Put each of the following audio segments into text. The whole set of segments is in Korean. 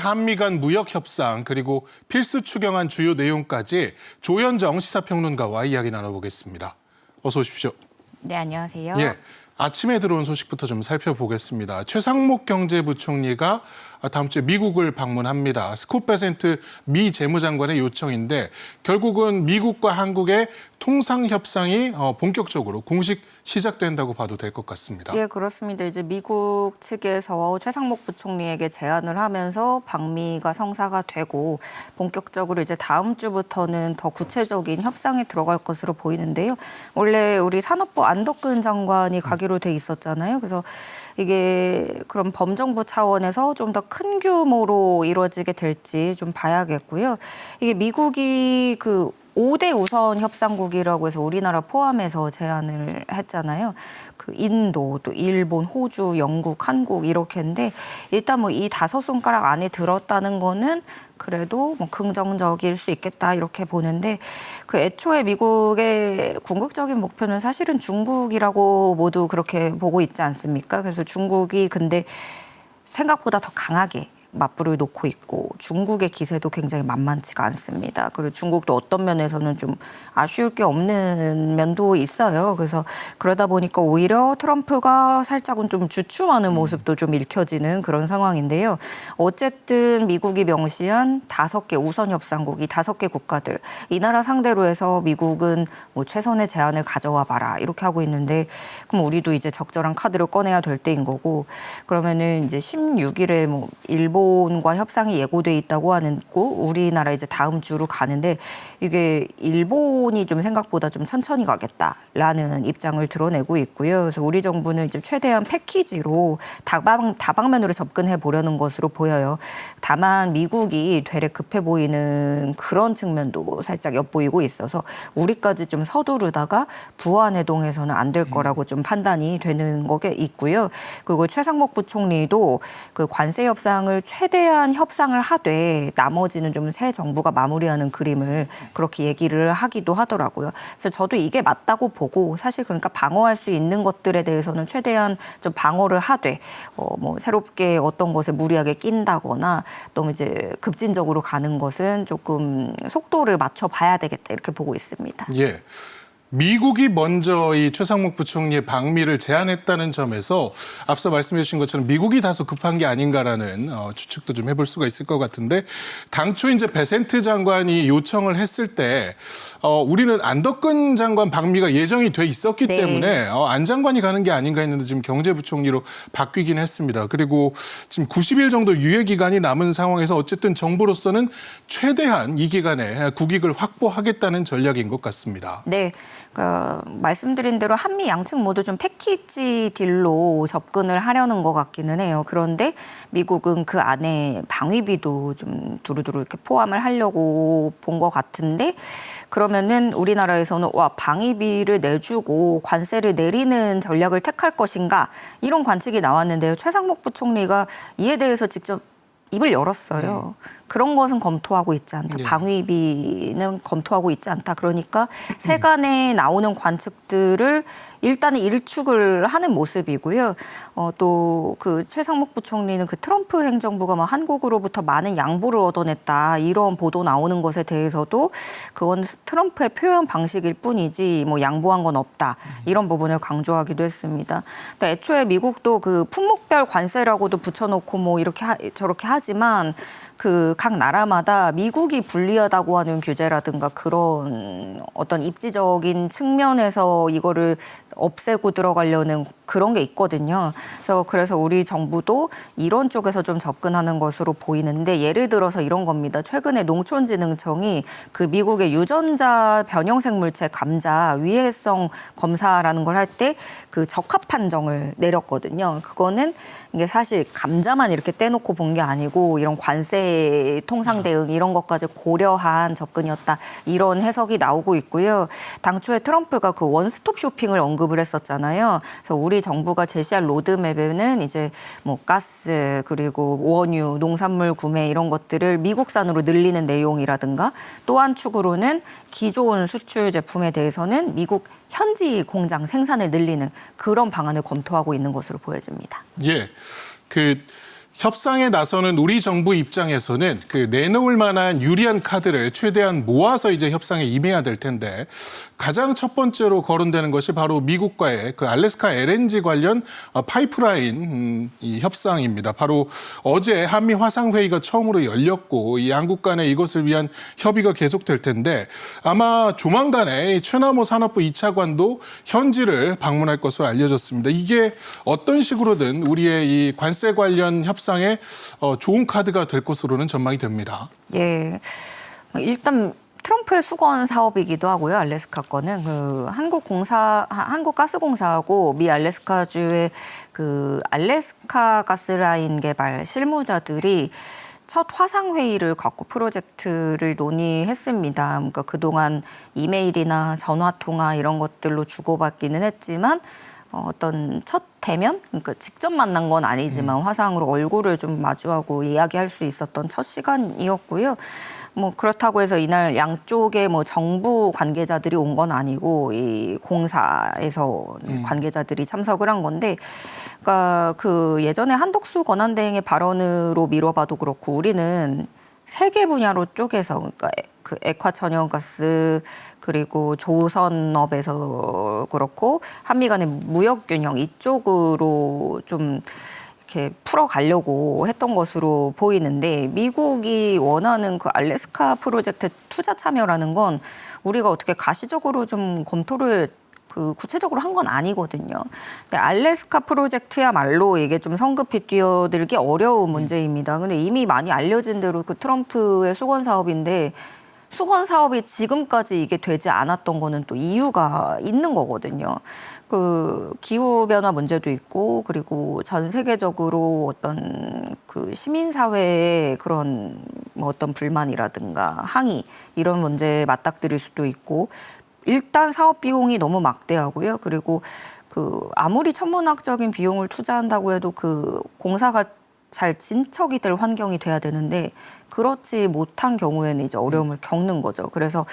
한미 간 무역 협상 그리고 필수 추경안 주요 내용까지 조현정 시사평론가와 이야기 나눠보겠습니다. 어서 오십시오. 네, 안녕하세요. 예, 아침에 들어온 소식부터 좀 살펴보겠습니다. 최상목 경제부총리가 다음 주에 미국을 방문합니다. 스콧 베센트 미 재무장관의 요청인데 결국은 미국과 한국의 통상 협상이 본격적으로 공식 시작된다고 봐도 될 것 같습니다. 예, 그렇습니다. 이제 미국 측에서 최상목 부총리에게 제안을 하면서 방미가 성사가 되고 본격적으로 이제 다음 주부터는 더 구체적인 협상에 들어갈 것으로 보이는데요. 원래 우리 산업부 안덕근 장관이 가기로 돼 있었잖아요. 그래서 이게 그럼 범정부 차원에서 좀 더 큰 규모로 이루어지게 될지 좀 봐야겠고요. 이게 미국이 그 5대 우선 협상국이라고 해서 우리나라 포함해서 제안을 했잖아요. 그 인도, 또 일본, 호주, 영국, 한국 이렇게인데 일단 뭐 이 5손가락 안에 들었다는 거는 그래도 뭐 긍정적일 수 있겠다 이렇게 보는데 그 애초에 미국의 궁극적인 목표는 사실은 중국이라고 모두 그렇게 보고 있지 않습니까? 그래서 중국이 근데 생각보다 더 강하게 맞불을 놓고 있고 중국의 기세도 굉장히 만만치가 않습니다. 그리고 중국도 어떤 면에서는 좀 아쉬울 게 없는 면도 있어요. 그래서 그러다 보니까 오히려 트럼프가 살짝은 좀 주춤하는 모습도 좀 읽혀지는 그런 상황인데요. 어쨌든 미국이 명시한 5개 우선 협상국이 5개 국가들 이 나라 상대로 해서 미국은 뭐 최선의 제안을 가져와 봐라 이렇게 하고 있는데 그럼 우리도 이제 적절한 카드를 꺼내야 될 때인 거고 그러면은 이제 16일에 뭐 일본과 협상이 예고돼 있다고 하는 거 우리나라 이제 다음 주로 가는데 이게 일본이 좀 생각보다 좀 천천히 가겠다라는 입장을 드러내고 있고요. 그래서 우리 정부는 이제 최대한 패키지로 다방면으로 접근해 보려는 것으로 보여요. 다만 미국이 되레 급해 보이는 그런 측면도 살짝 엿보이고 있어서 우리까지 좀 서두르다가 부안해동해서는 안 될 거라고 좀 판단이 되는 게 있고요. 그리고 최상목 부총리도 그 관세 협상을 최대한 협상을 하되 나머지는 좀 새 정부가 마무리하는 그림을 그렇게 얘기를 하기도 하더라고요. 그래서 저도 이게 맞다고 보고 사실 그러니까 방어할 수 있는 것들에 대해서는 최대한 좀 방어를 하되 뭐 새롭게 어떤 것에 무리하게 낀다거나 너무 이제 급진적으로 가는 것은 조금 속도를 맞춰 봐야 되겠다 이렇게 보고 있습니다. 예. 미국이 먼저 이 최상목 부총리의 방미를 제안했다는 점에서 앞서 말씀해 주신 것처럼 미국이 다소 급한 게 아닌가라는 추측도 좀 해볼 수가 있을 것 같은데 당초 이제 베센트 장관이 요청을 했을 때 우리는 안덕근 장관 방미가 예정이 돼 있었기 네. 때문에 안 장관이 가는 게 아닌가 했는데 지금 경제부총리로 바뀌긴 했습니다. 그리고 지금 90일 정도 유예 기간이 남은 상황에서 어쨌든 정부로서는 최대한 이 기간에 국익을 확보하겠다는 전략인 것 같습니다. 네. 말씀드린 대로 한미 양측 모두 좀 패키지 딜로 접근을 하려는 것 같기는 해요. 그런데 미국은 그 안에 방위비도 좀 두루두루 이렇게 포함을 하려고 본 것 같은데 그러면은 우리나라에서는 방위비를 내주고 관세를 내리는 전략을 택할 것인가 이런 관측이 나왔는데요. 최상목 부총리가 이에 대해서 직접 입을 열었어요. 그런 것은 검토하고 있지 않다. 네. 방위비는 검토하고 있지 않다. 그러니까 세간에 나오는 관측들을 일단은 일축을 하는 모습이고요. 또 그 최상목 부총리는 그 트럼프 행정부가 막 한국으로부터 많은 양보를 얻어냈다. 이런 보도 나오는 것에 대해서도 그건 트럼프의 표현 방식일 뿐이지 뭐 양보한 건 없다. 이런 부분을 강조하기도 했습니다. 근데 애초에 미국도 그 품목별 관세라고도 붙여놓고 뭐 이렇게 저렇게 하지만 그 각 나라마다 미국이 불리하다고 하는 규제라든가 그런 어떤 입지적인 측면에서 이거를 없애고 들어가려는 그런 게 있거든요. 그래서 우리 정부도 이런 쪽에서 좀 접근하는 것으로 보이는데 예를 들어서 이런 겁니다. 최근에 농촌진흥청이 그 미국의 유전자 변형생물체 감자 위해성 검사라는 걸 할 때 그 적합 판정을 내렸거든요. 그거는 이게 사실 감자만 이렇게 떼놓고 본 게 아니고 이런 관세 통상 대응 이런 것까지 고려한 접근이었다. 이런 해석이 나오고 있고요. 당초에 트럼프가 그 원스톱 쇼핑을 언급을 했었잖아요. 그래서 우리 정부가 제시할 로드맵에는 이제 뭐 가스 그리고 원유, 농산물 구매 이런 것들을 미국산으로 늘리는 내용이라든가 또 한 축으로는 기존 수출 제품에 대해서는 미국 현지 공장 생산을 늘리는 그런 방안을 검토하고 있는 것으로 보여집니다. 예. 협상에 나서는 우리 정부 입장에서는 그 내놓을 만한 유리한 카드를 최대한 모아서 이제 협상에 임해야 될 텐데 가장 첫 번째로 거론되는 것이 바로 미국과의 그 알래스카 LNG 관련 파이프라인 이 협상입니다. 바로 어제 한미 화상회의가 처음으로 열렸고 이 양국 간에 이것을 위한 협의가 계속될 텐데 아마 조만간에 최남호 산업부 2차관도 현지를 방문할 것으로 알려졌습니다. 이게 어떤 식으로든 우리의 이 관세 관련 협상에 좋은 카드가 될 것으로는 전망이 됩니다. 예, 일단 트럼프의 수건 사업이기도 하고요. 알래스카 거는 그 한국가스공사하고 미 알래스카주의 그 알래스카 가스라인 개발 실무자들이 첫 화상 회의를 갖고 프로젝트를 논의했습니다. 그러니까 그동안 이메일이나 전화 통화 이런 것들로 주고받기는 했지만 어떤 첫 대면, 그러니까 직접 만난 건 아니지만 화상으로 얼굴을 좀 마주하고 이야기할 수 있었던 첫 시간이었고요. 뭐 그렇다고 해서 이날 양쪽의 뭐 정부 관계자들이 온 건 아니고 이 공사에서 관계자들이 참석을 한 건데, 그러니까 그 예전에 한덕수 권한대행의 발언으로 미뤄봐도 그렇고 우리는 세 개 분야로 쪼개서 그러니까 그 액화천연가스 그리고 조선업에서 그렇고 한미 간의 무역 균형 이쪽으로 좀 이렇게 풀어가려고 했던 것으로 보이는데 미국이 원하는 그 알래스카 프로젝트 투자 참여라는 건 우리가 어떻게 가시적으로 좀 검토를 그 구체적으로 한 건 아니거든요. 근데 알래스카 프로젝트야말로 이게 좀 성급히 뛰어들기 어려운 문제입니다. 근데 이미 많이 알려진 대로 그 트럼프의 수건 사업인데 수건 사업이 지금까지 이게 되지 않았던 거는 또 이유가 있는 거거든요. 그 기후 변화 문제도 있고 그리고 전 세계적으로 어떤 그 시민 사회의 그런 뭐 어떤 불만이라든가 항의 이런 문제에 맞닥뜨릴 수도 있고 일단 사업 비용이 너무 막대하고요. 그리고 그 아무리 천문학적인 비용을 투자한다고 해도 그 공사가 잘 진척이 될 환경이 돼야 되는데 그렇지 못한 경우에는 이제 어려움을 겪는 거죠. 그래서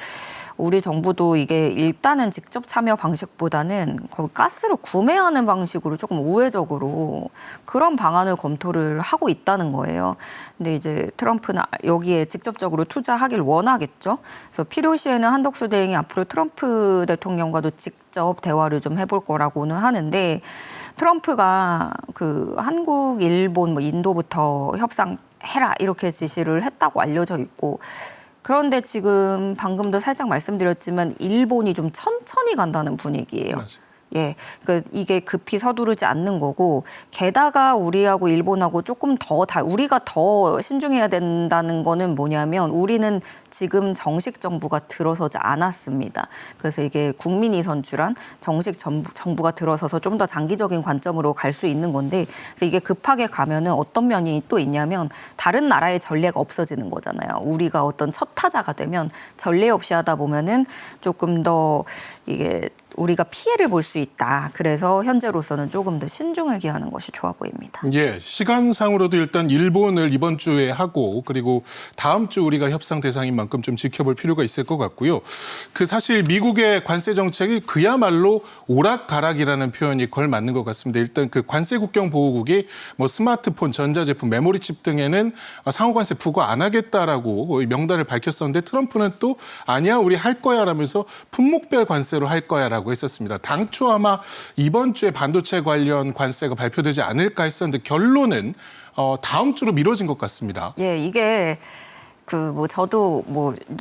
우리 정부도 이게 일단은 직접 참여 방식보다는 거의 가스를 구매하는 방식으로 조금 우회적으로 그런 방안을 검토를 하고 있다는 거예요. 근데 이제 트럼프는 여기에 직접적으로 투자하길 원하겠죠. 그래서 필요시에는 한덕수 대행이 앞으로 트럼프 대통령과도 직접 대화를 좀 해볼 거라고는 하는데 트럼프가 그 한국, 일본, 뭐 인도부터 협상해라 이렇게 지시를 했다고 알려져 있고 그런데 지금 방금도 살짝 말씀드렸지만 일본이 좀 천천히 간다는 분위기예요. 맞아요. 예, 그러니까 이게 급히 서두르지 않는 거고 게다가 우리하고 일본하고 조금 우리가 더 신중해야 된다는 거는 뭐냐면 우리는 지금 정식 정부가 들어서지 않았습니다. 그래서 이게 국민이 선출한 정식 정부가 들어서서 좀 더 장기적인 관점으로 갈 수 있는 건데 그래서 이게 급하게 가면은 어떤 면이 또 있냐면 다른 나라의 전례가 없어지는 거잖아요. 우리가 어떤 첫 타자가 되면 전례 없이 하다 보면은 조금 더 이게 우리가 피해를 볼 수 있다. 그래서 현재로서는 조금 더 신중을 기하는 것이 좋아 보입니다. 예, 시간상으로도 일단 일본을 이번 주에 하고 그리고 다음 주 우리가 협상 대상인 만큼 좀 지켜볼 필요가 있을 것 같고요. 그 사실 미국의 관세 정책이 그야말로 오락가락이라는 표현이 걸맞는 것 같습니다. 일단 그 관세 국경 보호국이 뭐 스마트폰, 전자제품, 메모리칩 등에는 상호 관세 부과 안 하겠다라고 명단을 밝혔었는데 트럼프는 또 아니야 우리 할 거야라면서 품목별 관세로 할 거야라고 했었습니다. 당초 아마 이번 주에 반도체 관련 관세가 발표되지 않을까 했었는데 결론은 다음 주로 미뤄진 것 같습니다. 예, 이게 저도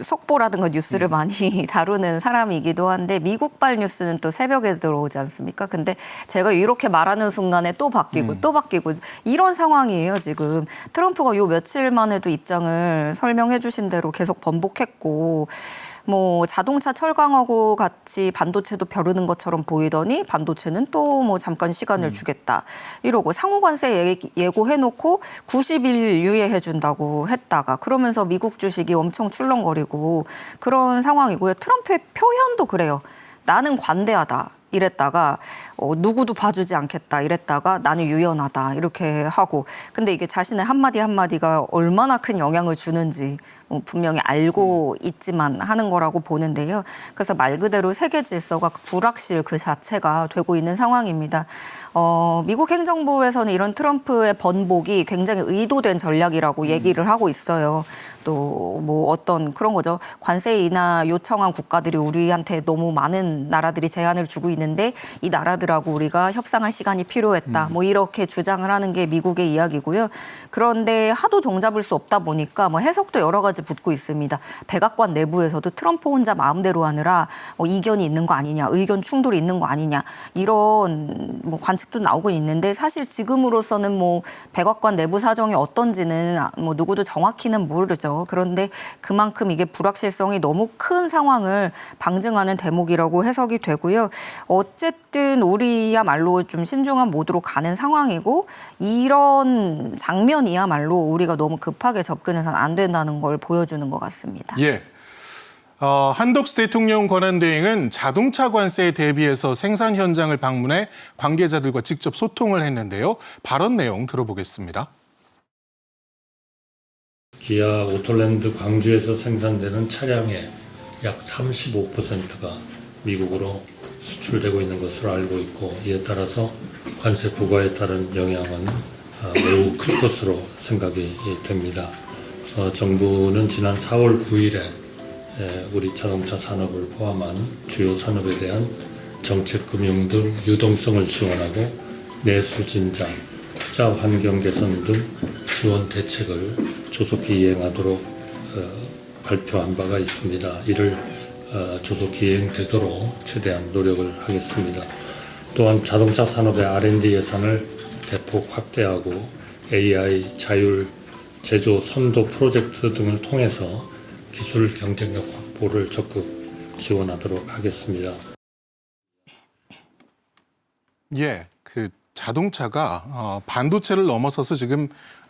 속보라든가 뉴스를 많이 다루는 사람이기도 한데 미국발 뉴스는 또 새벽에 들어오지 않습니까? 근데 제가 이렇게 말하는 순간에 또 바뀌고 또 바뀌고 이런 상황이에요, 지금. 트럼프가 요 며칠 만에도 입장을 설명해 주신 대로 계속 번복했고 뭐 자동차 철강하고 같이 반도체도 벼르는 것처럼 보이더니 반도체는 또 뭐 잠깐 시간을 주겠다 이러고 상호관세 예고해놓고 90일 유예해 준다고 했다가 그러면서 미국 주식이 엄청 출렁거리고 그런 상황이고요. 트럼프의 표현도 그래요. 나는 관대하다. 이랬다가 누구도 봐주지 않겠다 이랬다가 나는 유연하다 이렇게 하고 근데 이게 자신의 한마디 한마디가 얼마나 큰 영향을 주는지 분명히 알고 있지만 하는 거라고 보는데요. 그래서 말 그대로 세계 질서가 불확실 그 자체가 되고 있는 상황입니다. 미국 행정부에서는 이런 트럼프의 번복이 굉장히 의도된 전략이라고 얘기를 하고 있어요. 또 뭐 어떤 그런 거죠. 관세 인하 요청한 국가들이 우리한테 너무 많은 나라들이 제한을 주고 있는데 이 나라들하고 우리가 협상할 시간이 필요했다. 뭐 이렇게 주장을 하는 게 미국의 이야기고요. 그런데 하도 종잡을 수 없다 보니까 뭐 해석도 여러 가지 붙고 있습니다. 백악관 내부에서도 트럼프 혼자 마음대로 하느라 이견이 있는 거 아니냐, 의견 충돌이 있는 거 아니냐 이런 뭐 관측도 나오고 있는데 사실 지금으로서는 뭐 백악관 내부 사정이 어떤지는 뭐 누구도 정확히는 모르죠. 그런데 그만큼 이게 불확실성이 너무 큰 상황을 방증하는 대목이라고 해석이 되고요. 어쨌든 우리야말로 좀 신중한 모드로 가는 상황이고 이런 장면이야말로 우리가 너무 급하게 접근해서는 안 된다는 걸 보여주는 것 같습니다. 예. 한덕수 대통령 권한대행은 자동차 관세에 대비해서 생산 현장을 방문해 관계자들과 직접 소통을 했는데요. 발언 내용 들어보겠습니다. 기아 오토랜드 광주에서 생산되는 차량의 약 35%가 미국으로 수출되고 있는 것으로 알고 있고 이에 따라서 관세 부과에 따른 영향은 매우 클 것으로 생각이 됩니다. 정부는 지난 4월 9일에 우리 자동차 산업을 포함한 주요 산업에 대한 정책 금융 등 유동성을 지원하고 내수 진작, 투자 환경 개선 등 지원 대책을 조속히 이행하도록 발표한 바가 있습니다. 이를 조속히 이행되도록 최대한 노력을 하겠습니다. 또한 자동차 산업의 R&D 예산을 대폭 확대하고 AI 자율 제조 선도 프로젝트 등을 통해서 기술 경쟁력 확보를 적극 지원하도록 하겠습니다. 예, 그 자동차가 반도체를 넘어서서 지금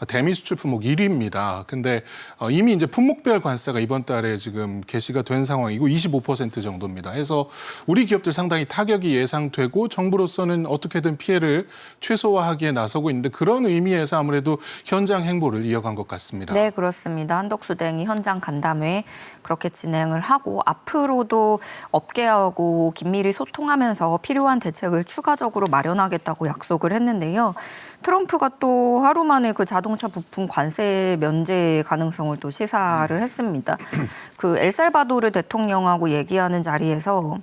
대미 수출 품목 1위입니다. 근데 이미 이제 품목별 관세가 이번 달에 지금 개시가 된 상황이고 25% 정도입니다. 해서 우리 기업들 상당히 타격이 예상되고 정부로서는 어떻게든 피해를 최소화하기에 나서고 있는데 그런 의미에서 아무래도 현장 행보를 이어간 것 같습니다. 네, 그렇습니다. 한덕수 대행이 현장 간담회 그렇게 진행을 하고 앞으로도 업계하고 긴밀히 소통하면서 필요한 대책을 추가적으로 마련하겠다고 약속을 했는데요. 트럼프가 또 하루 만에 그 자동차 부품 관세 면제 가능성을 또 시사를 했습니다. 그 엘살바도르 대통령하고 얘기하는 자리에서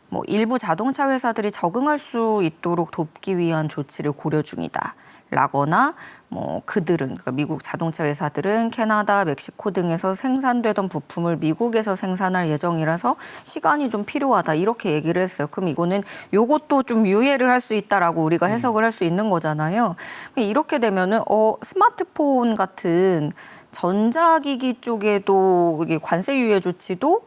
뭐 일부 자동차 회사들이 적응할 수 있도록 돕기 위한 조치를 고려 중이다. 라거나 뭐 그들은 그러니까 미국 자동차 회사들은 캐나다, 멕시코 등에서 생산되던 부품을 미국에서 생산할 예정이라서 시간이 좀 필요하다 이렇게 얘기를 했어요. 그럼 이거는 요것도 좀 유예를 할 수 있다라고 우리가 해석을 할 수 있는 거잖아요. 이렇게 되면은 스마트폰 같은 전자기기 쪽에도 이게 관세 유예 조치도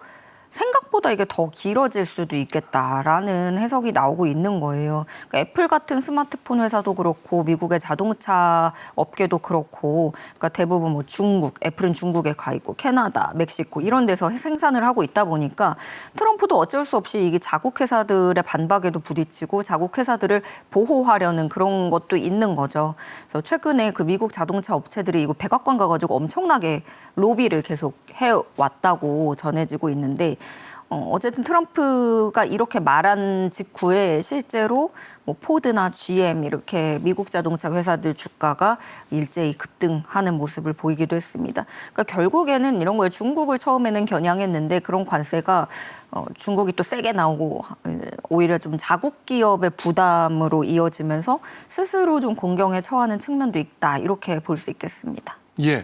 생각보다 이게 더 길어질 수도 있겠다라는 해석이 나오고 있는 거예요. 그러니까 애플 같은 스마트폰 회사도 그렇고 미국의 자동차 업계도 그렇고 그러니까 대부분 뭐 중국, 애플은 중국에 가 있고 캐나다, 멕시코 이런 데서 생산을 하고 있다 보니까 트럼프도 어쩔 수 없이 이게 자국 회사들의 반박에도 부딪히고 자국 회사들을 보호하려는 그런 것도 있는 거죠. 그래서 최근에 그 미국 자동차 업체들이 이거 백악관 가가지고 엄청나게 로비를 계속 해왔다고 전해지고 있는데 어쨌든 트럼프가 이렇게 말한 직후에 실제로 뭐 포드나 GM 이렇게 미국 자동차 회사들 주가가 일제히 급등하는 모습을 보이기도 했습니다. 그러니까 결국에는 이런 거에 중국을 처음에는 겨냥했는데 그런 관세가 중국이 또 세게 나오고 오히려 좀 자국 기업의 부담으로 이어지면서 스스로 좀 공경에 처하는 측면도 있다 이렇게 볼 수 있겠습니다. 예.